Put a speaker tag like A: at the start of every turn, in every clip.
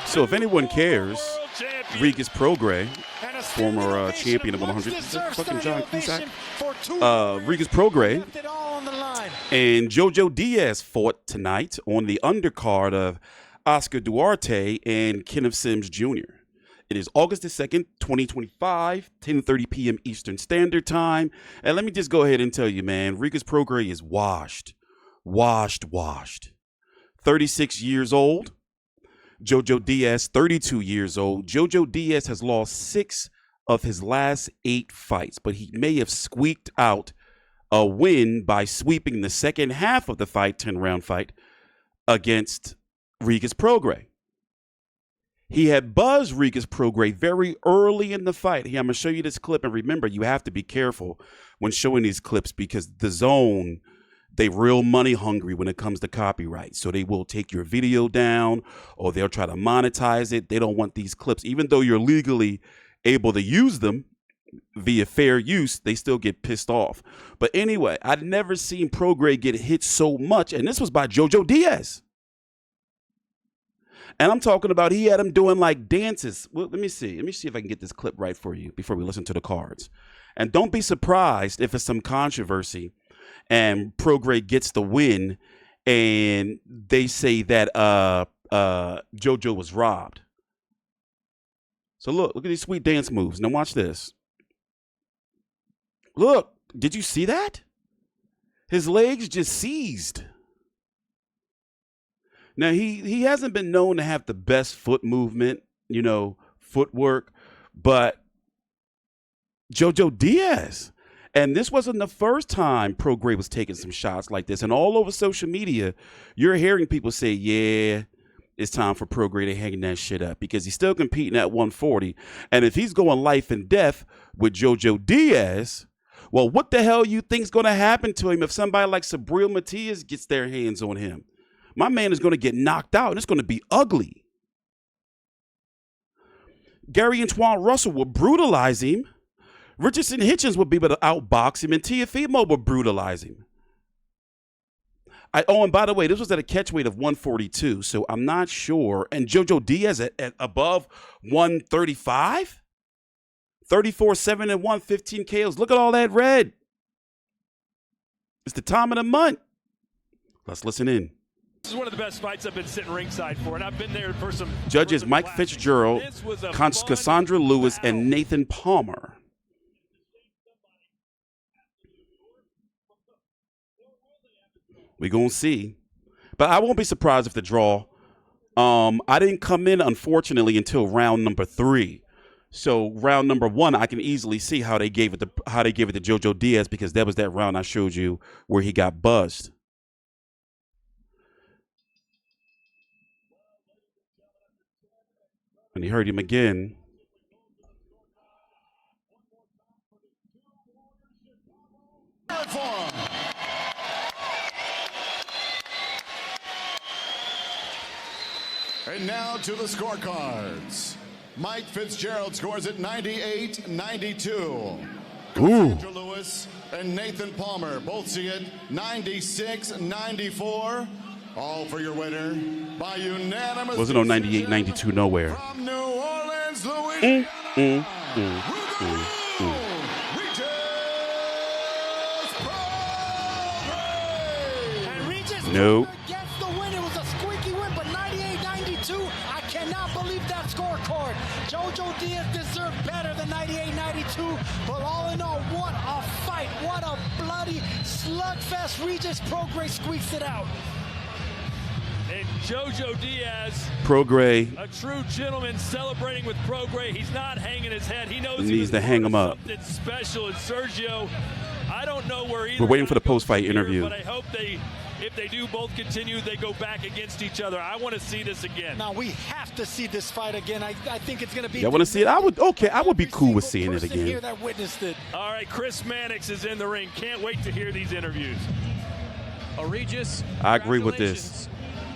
A: So if anyone cares, Regis Prograis, former champion of 100, fucking John Cusack, Regis Prograis and JoJo Diaz fought tonight on the undercard of Oscar Duarte and Kenneth Sims Jr. It is August the 2nd, 2025, 10:30 p.m. Eastern Standard Time. And let me just go ahead and tell you, man, Regis Prograis is washed. 36 years old. JoJo Diaz, 32 years old. JoJo Diaz has lost 6 of his last 8 fights, but he may have squeaked out a win by sweeping the second half of the fight, 10-round fight, against Regis Prograis. He had buzzed Regis Prograis very early in the fight. Here, I'm going to show you this clip. And remember, you have to be careful when showing these clips because the zone, they real money hungry when it comes to copyright. So they will take your video down or they'll try to monetize it. They don't want these clips. Even though you're legally able to use them via fair use, they still get pissed off. But anyway, I'd never seen Prograis get hit so much. And this was by JoJo Diaz. And I'm talking about he had him doing like dances. Well, let me see if I can get this clip right for you before we listen to the cards. And don't be surprised if it's some controversy and Prograis gets the win and they say that JoJo was robbed. So look at these sweet dance moves. Now watch this. Look, did you see that? His legs just seized. Now, he hasn't been known to have the best foot movement, footwork, but JoJo Diaz. And this wasn't the first time Prograis was taking some shots like this. And all over social media, you're hearing people say, yeah, it's time for Prograis to hang that shit up because he's still competing at 140. And if he's going life and death with JoJo Diaz, well, what the hell you think's going to happen to him if somebody like Sabril Matias gets their hands on him? My man is going to get knocked out, and it's going to be ugly. Gary Antoine Russell will brutalize him. Richardson Hitchens would be able to outbox him, and Teofimo would brutalize him. And by the way, this was at a catch weight of 142, so I'm not sure. And JoJo Diaz at above 135? 34-7-1, 15 KOs. Look at all that red. It's the time of the month. Let's listen in.
B: This is one of the best fights I've been sitting ringside for, and I've been there for some.
A: Judges Mike Fitzgerald, Cassandra Lewis, and Nathan Palmer. We're going to see. But I won't be surprised if the draw. I didn't come in, unfortunately, until round number 3. So round number 1, I can easily see how they gave it to JoJo Diaz because that was that round I showed you where he got buzzed. And he heard him again.
C: And now to the scorecards. Mike Fitzgerald scores at 98-92. Cassandra Lewis and Nathan Palmer both see it 96-94. All for your winner by unanimous.
A: Wasn't on 98-92 nowhere.
C: From New Orleans, Louisiana. Regis Prograis.
B: And Regis
A: Nope.
D: Gets the win. It was a squeaky win, but 98-92. I cannot believe that scorecard. JoJo Diaz deserved better than 98-92. But all in all, what a fight! What a bloody slugfest! Regis Prograis squeaks it out.
B: And JoJo Diaz,
A: Prograis,
B: a true gentleman, celebrating with Prograis. He's not hanging his head. He knows
A: he needs to hang him up.
B: Something special. And Sergio, I don't know where either.
A: We're waiting for the post-fight interview.
B: But I hope if they do both continue, they go back against each other. I want to see this again.
D: Now we have to see this fight again. I think it's going to be.
A: Y'all want to see it? I would be cool with seeing it again.
D: Here that witnessed it.
B: All right, Chris Mannix is in the ring. Can't wait to hear these interviews.
E: Regis,
A: I agree with this.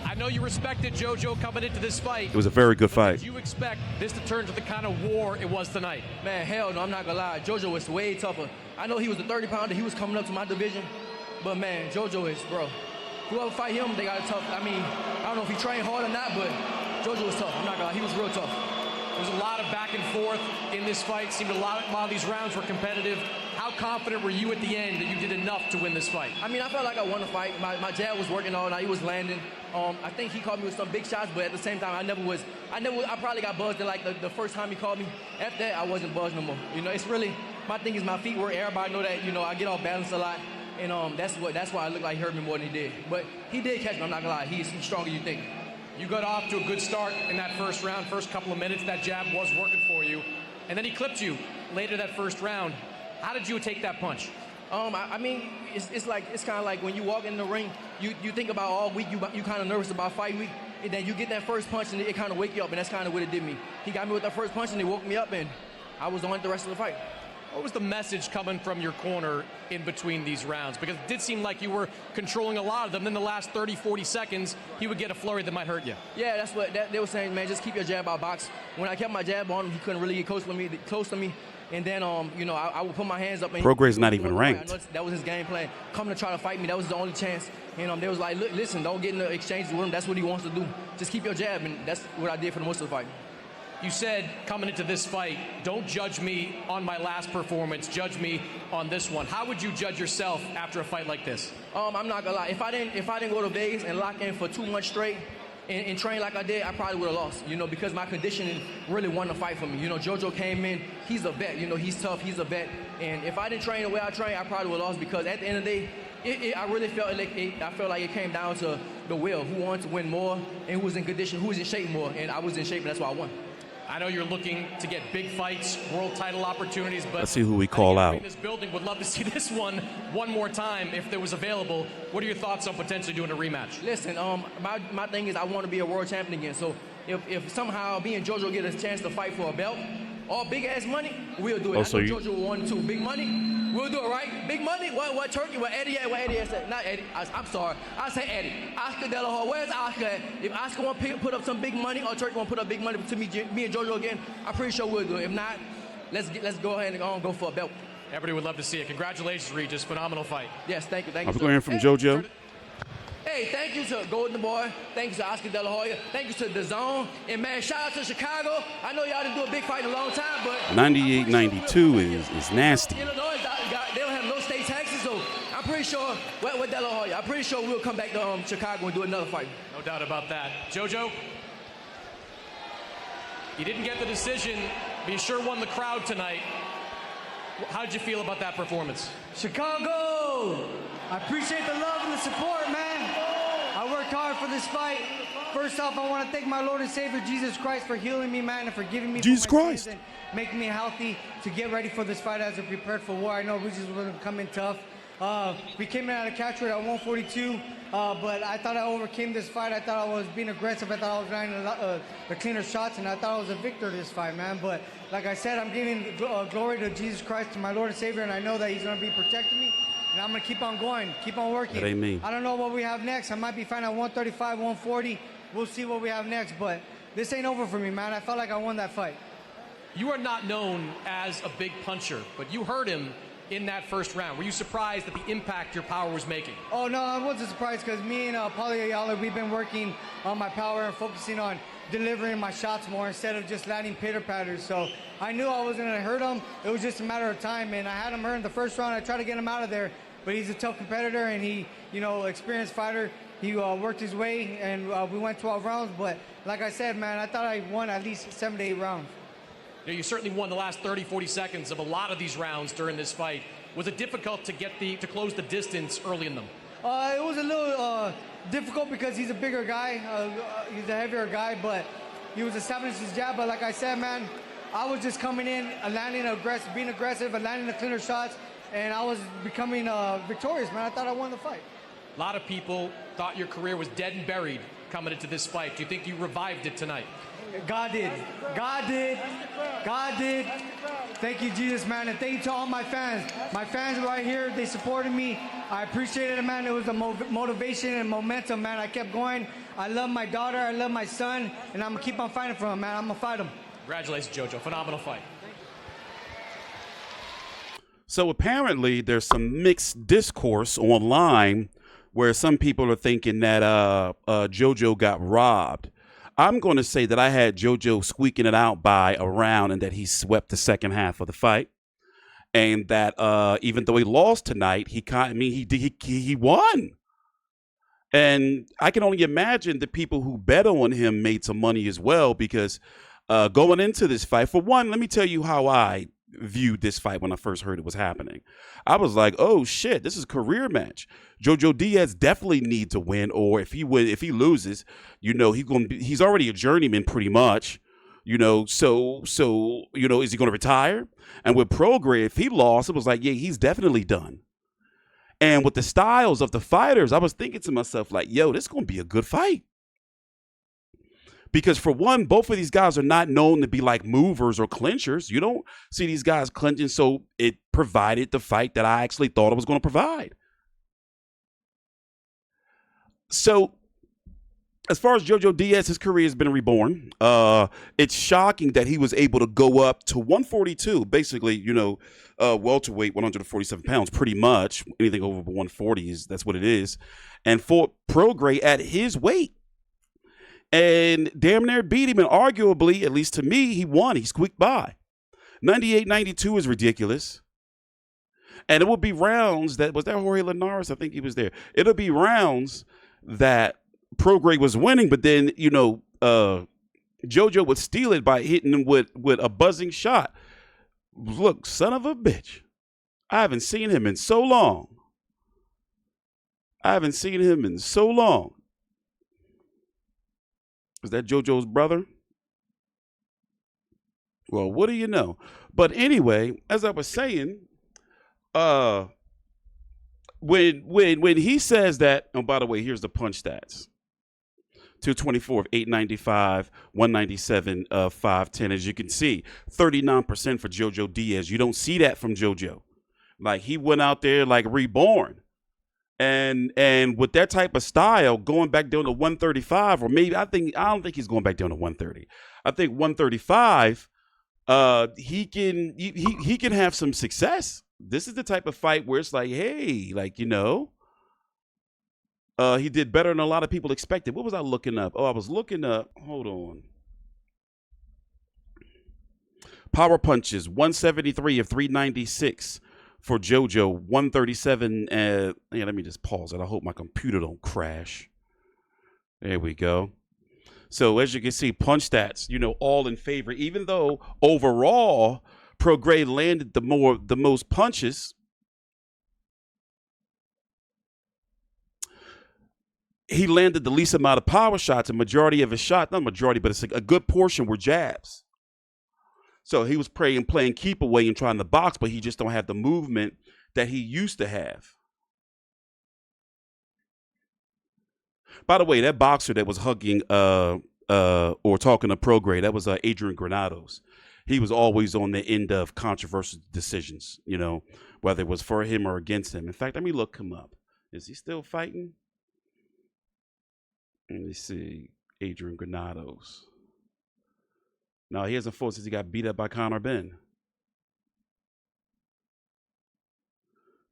E: I know you respected JoJo coming into this fight.
A: It was a very good fight.
E: Did you expect this to turn to the kind of war it was tonight?
F: Man, hell no, I'm not gonna lie. JoJo was way tougher. I know he was a 30-pounder. He was coming up to my division. But, man, JoJo is, bro. Whoever fight him, they got a tough. I mean, I don't know if he trained hard or not, but JoJo was tough. I'm not gonna lie, he was real tough.
E: There was a lot of back and forth in this fight. Seemed a lot of these rounds were competitive. How confident were you at the end that you did enough to win this fight?
F: I mean, I felt like I won the fight. My jab was working all night. He was landing. I think he caught me with some big shots, but at the same time, I probably got buzzed in like the first time he caught me. After that, I wasn't buzzed no more. You know, it's really, my thing is my feet work. Everybody know that, you know, I get off balance a lot. And that's why I look like he hurt me more than he did. But he did catch me, I'm not gonna lie. He's stronger than you think.
E: You got off to a good start in that first round. First couple of minutes, that jab was working for you. And then he clipped you later that first round. How did you take that punch?
F: I mean, it's kind of like when you walk in the ring, you think about all week, you kind of nervous about fight week, and then you get that first punch and it kind of wake you up, and that's kind of what it did me. He got me with that first punch and it woke me up, and I was on the rest of the fight.
E: What was the message coming from your corner in between these rounds? Because it did seem like you were controlling a lot of them. Then the last 30, 40 seconds, he would get a flurry that might hurt you.
F: Yeah, that's what they were saying, man, just keep your jab out box. When I kept my jab on him, he couldn't really get close to me. And then, you know, I would put my hands up. And
A: Prograis not even ranked.
F: I know that was his game plan. Coming to try to fight me, that was the only chance. And they was like, look, listen, don't get in the exchanges with him. That's what he wants to do. Just keep your jab, and that's what I did for the most of the fight.
E: You said coming into this fight, don't judge me on my last performance, judge me on this one. How would you judge yourself after a fight like this?
F: I'm not gonna lie. If I didn't go to Vegas and lock in for 2 months straight and train like I did, I probably would have lost. You know, because my conditioning really won the fight for me. You know, JoJo came in, he's a vet. You know, he's tough, he's a vet. And if I didn't train the way I trained, I probably would have lost, because at the end of the day, I really felt like it came down to the will, who wanted to win more and who was in condition, who was in shape more. And I was in shape, and that's why I won.
E: I know you're looking to get big fights, world title opportunities, but
A: let's see who we call out.
E: In this building would love to see this one more time if there was available. What are your thoughts on potentially doing a rematch?
F: Listen, my thing is I want to be a world champion again. So if somehow me and JoJo get a chance to fight for a belt or big ass money, we'll do it. I know JoJo will want to. Big money, we'll do it, right? Big money. What Turkey? What Eddie at? What Eddie at? Not Eddie. I'm sorry. I say Eddie. Oscar De La Hoya. Where's Oscar at? If Oscar want to put up some big money or Turkey want to put up big money to me and JoJo again, I'm pretty sure we'll do it. If not, let's go ahead and go for a belt.
E: Everybody would love to see it. Congratulations, Regis. Phenomenal fight.
F: Yes, thank you.
A: I'm going from JoJo.
F: Hey, thank you to Golden Boy. Thank you to Oscar De La Hoya. Thank you to The Zone. And, man, shout out to Chicago. I know y'all didn't do a big fight in a long time, but
A: 98-92 is nasty.
F: Illinois, they don't have no state taxes, so I'm pretty sure, with De La Hoya, I'm pretty sure we'll come back to Chicago and do another fight.
E: No doubt about that. JoJo, you didn't get the decision, but you sure won the crowd tonight. How did you feel about that performance?
G: Chicago! I appreciate the love and the support, man. I worked hard for this fight. First off, I want to thank my Lord and Savior, Jesus Christ, for healing me, man, and forgiving me
A: Jesus
G: for my
A: Christ.
G: sins and making me healthy to get ready for this fight as I prepared for war. I know Regis was going to come in tough. We came in at a catch weight at 142, but I thought I overcame this fight. I thought I was being aggressive. I thought I was landing the cleaner shots, and I thought I was a victor of this fight, man. But like I said, I'm giving glory to Jesus Christ, to my Lord and Savior, and I know that he's going to be protecting me. And I'm going to keep on going, keep on working.
A: That ain't me.
G: I don't know what we have next. I might be fighting at 135, 140. We'll see what we have next, but this ain't over for me, man. I felt like I won that fight.
E: You are not known as a big puncher, but you hurt him in that first round. Were you surprised at the impact your power was making?
G: Oh, no, I wasn't surprised, because me and Paulie Ayala, we've been working on my power and focusing on delivering my shots more instead of just landing pitter-patters. So I knew I wasn't going to hurt him. It was just a matter of time, and I had him hurt in the first round. I tried to get him out of there, but he's a tough competitor, and he, experienced fighter. He worked his way, and we went 12 rounds. But like I said, man, I thought I won at least 7 to 8 rounds.
E: You certainly won the last 30, 40 seconds of a lot of these rounds during this fight. Was it difficult to to close the distance early in them?
G: It was a little difficult because he's a bigger guy. He's a heavier guy, but he was establishing his jab. But like I said, man, I was just coming in, being aggressive, and landing the cleaner shots, and I was becoming victorious, man. I thought I won the fight.
E: A lot of people thought your career was dead and buried coming into this fight. Do you think you revived it tonight?
G: God did. God did. God did. Thank you, Jesus, man. And thank you to all my fans. My fans right here, they supported me. I appreciated it, man. It was a motivation and momentum, man. I kept going. I love my daughter. I love my son. And I'm going to keep on fighting for him, man. I'm going to fight him.
E: Congratulations, JoJo. Phenomenal fight.
A: So apparently there's some mixed discourse online where some people are thinking that JoJo got robbed. I'm going to say that I had JoJo squeaking it out by a round and that he swept the second half of the fight. And that even though he lost tonight, he won. And I can only imagine the people who bet on him made some money as well, because going into this fight, for one, let me tell you how I viewed this fight when I first heard it was happening. I was like, oh shit, this is a career match. JoJo Diaz definitely needs to win, or if he loses, he's already a journeyman pretty much. So is he going to retire? And with Prograis, if he lost, it was like, yeah, he's definitely done. And with the styles of the fighters, I was thinking to myself, like, yo, this is going to be a good fight. Because for one, both of these guys are not known to be like movers or clinchers. You don't see these guys clinching, so it provided the fight that I actually thought it was going to provide. So as far as JoJo Diaz, his career has been reborn. It's shocking that he was able to go up to 142, basically, welterweight, 147 pounds, pretty much. Anything over 140 that's what it is. And fought Prograis at his weight. And damn near beat him, and arguably, at least to me, he won. He squeaked by. 98-92 is ridiculous. And it will be rounds was that Jorge Linares? I think he was there. It'll be rounds that Prograis was winning, but then, JoJo would steal it by hitting him with a buzzing shot. Look, son of a bitch. I haven't seen him in so long. Is that JoJo's brother? Well, what do you know? But anyway, as I was saying, when he says that, oh, by the way, here's the punch stats. 224 of 895, 197 of 510. As you can see, 39% for JoJo Diaz. You don't see that from JoJo. Like, he went out there like reborn. And with that type of style, going back down to 135, or maybe I don't think he's going back down to 130. I think 135, he can have some success. This is the type of fight where it's like, hey, like, he did better than a lot of people expected. What was I looking up? Oh, I was looking up. Hold on. Power punches, 173 of 396 for JoJo, 137. Let me just pause it. I hope my computer don't crash. There we go. So as you can see, punch stats, all in favor. Even though overall, Prograis landed the most punches, he landed the least amount of power shots. A majority of his shots, not majority, but it's a good portion were jabs. So he was playing keep away and trying to box, but he just don't have the movement that he used to have. By the way, that boxer that was hugging or talking to Prograis, that was Adrian Granados. He was always on the end of controversial decisions, whether it was for him or against him. In fact, let me look him up. Is he still fighting? Let me see. Adrian Granados. No, he hasn't fought since he got beat up by Conor Ben.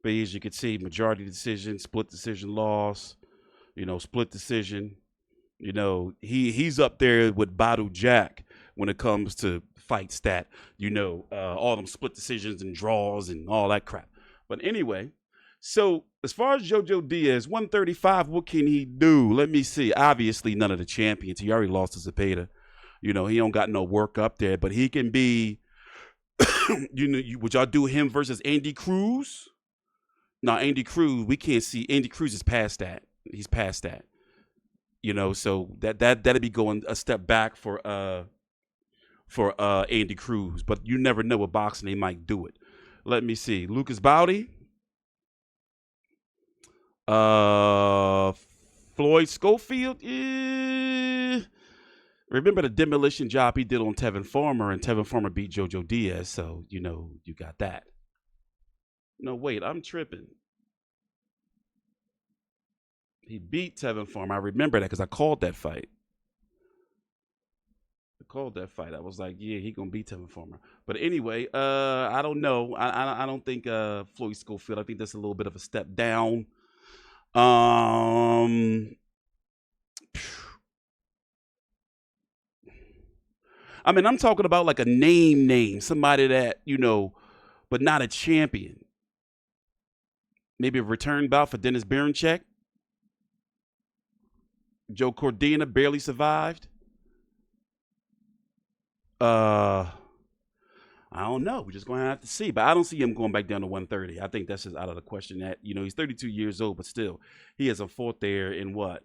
A: But as you can see, majority decision, split decision loss, split decision. He's up there with Badu Jack when it comes to fight stat. All them split decisions and draws and all that crap. But anyway, so as far as JoJo Diaz, 135, what can he do? Let me see. Obviously, none of the champions. He already lost to Zepeda. He don't got no work up there, but he can be, would y'all do him versus Andy Cruz? No, Andy Cruz, we can't see. Andy Cruz is past that. He's past that. So that'd be going a step back for Andy Cruz, but you never know with boxing, they might do it. Let me see. Lucas Bowdy. Floyd Schofield. Remember the demolition job he did on Tevin Farmer, and Tevin Farmer beat JoJo Diaz, so you got that. No, wait, I'm tripping. He beat Tevin Farmer. I remember that because I called that fight. I was like, yeah, he gonna beat Tevin Farmer. But anyway, I don't know. I don't think Floyd Schofield. I think that's a little bit of a step down. I mean, I'm talking about like a name, somebody that, you know, but not a champion. Maybe a return bout for Dennis Berinchek. Joe Cordina barely survived. I don't know. We're just going to have to see. But I don't see him going back down to 130. I think that's just out of the question. That, you know, he's 32 years old, but still, he hasn't fought there in what?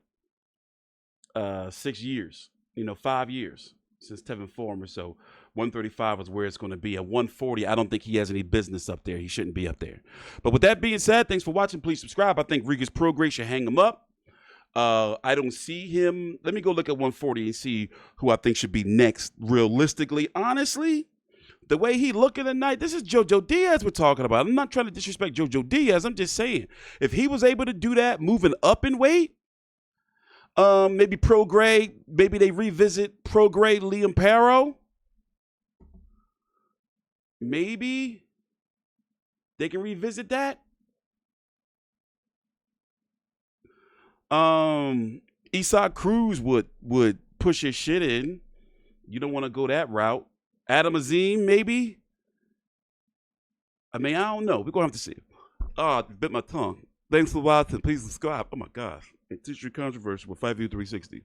A: 6 years. You know, 5 years since Tevin Former. So 135 is where it's going to be. At 140, I don't think he has any business up there. He shouldn't be up there. But with that being said, thanks for watching. Please subscribe. I think Regis Prograis should hang him up. I don't see him. Let me go look at 140 and see who I think should be next. Realistically, honestly, the way he looking tonight, this is JoJo Diaz we're talking about. I'm not trying to disrespect JoJo Diaz. I'm just saying, if he was able to do that, moving up in weight, maybe Prograis, maybe they revisit Prograis, Liam Paro. Maybe they can revisit that. Isaac Cruz would push his shit in. You don't want to go that route. Adam Azim, maybe. I mean, I don't know. We're going to have to see. Oh, I bit my tongue. Thanks for watching. Please subscribe. Oh, my gosh. TstreeT Controversy with 5U360.